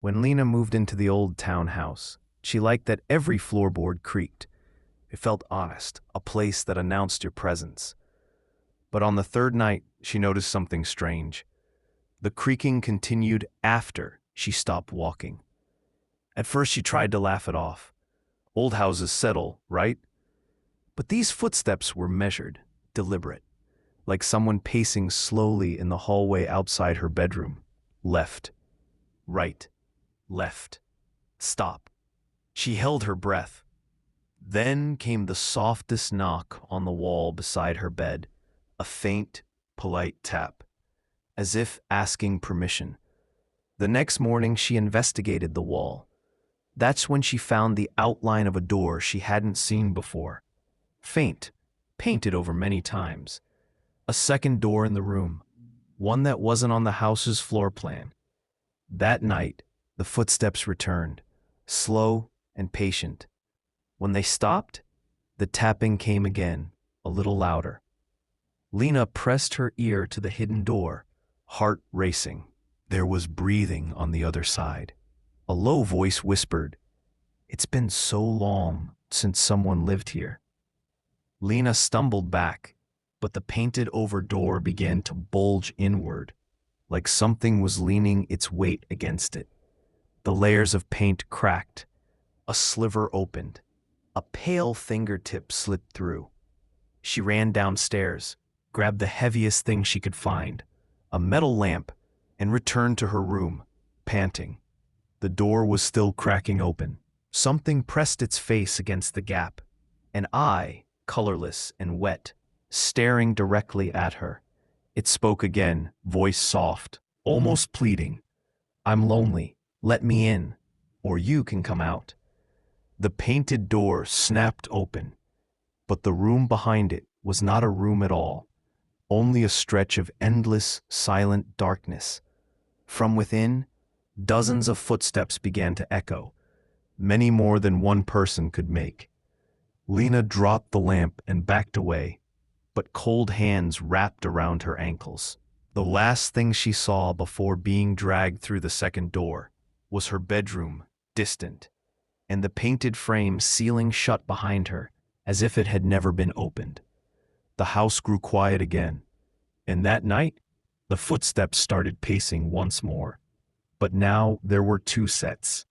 When Lena moved into the old townhouse, she liked that every floorboard creaked. It felt honest, a place that announced your presence. But on the third night, she noticed something strange. The creaking continued after she stopped walking. At first, she tried to laugh it off. Old houses settle, right? But these footsteps were measured, deliberate, like someone pacing slowly in the hallway outside her bedroom. Left, right, left, stop. She held her breath. Then came the softest knock on the wall beside her bed, a faint, polite tap, as if asking permission. The next morning, she investigated the wall. That's when she found the outline of a door she hadn't seen before. Faint, painted over many times. A second door in the room, one that wasn't on the house's floor plan. That night, the footsteps returned, slow and patient. When they stopped, the tapping came again, a little louder. Lena pressed her ear to the hidden door, heart racing. There was breathing on the other side. A low voice whispered, "It's been so long since someone lived here." Lena stumbled back, but the painted-over door began to bulge inward, like something was leaning its weight against it. The layers of paint cracked. A sliver opened. A pale fingertip slipped through. She ran downstairs, grabbed the heaviest thing she could find, a metal lamp, and returned to her room, panting. The door was still cracking open. Something pressed its face against the gap. An eye, colorless and wet, staring directly at her. It spoke again, voice soft, almost pleading. "I'm lonely. Let me in, or you can come out." The painted door snapped open, but the room behind it was not a room at all, only a stretch of endless, silent darkness. From within, dozens of footsteps began to echo, many more than one person could make. Lena dropped the lamp and backed away, but cold hands wrapped around her ankles. The last thing she saw before being dragged through the second door was her bedroom, distant, and the painted frame sealing shut behind her as if it had never been opened. The house grew quiet again, and that night, the footsteps started pacing once more. But now there were two sets.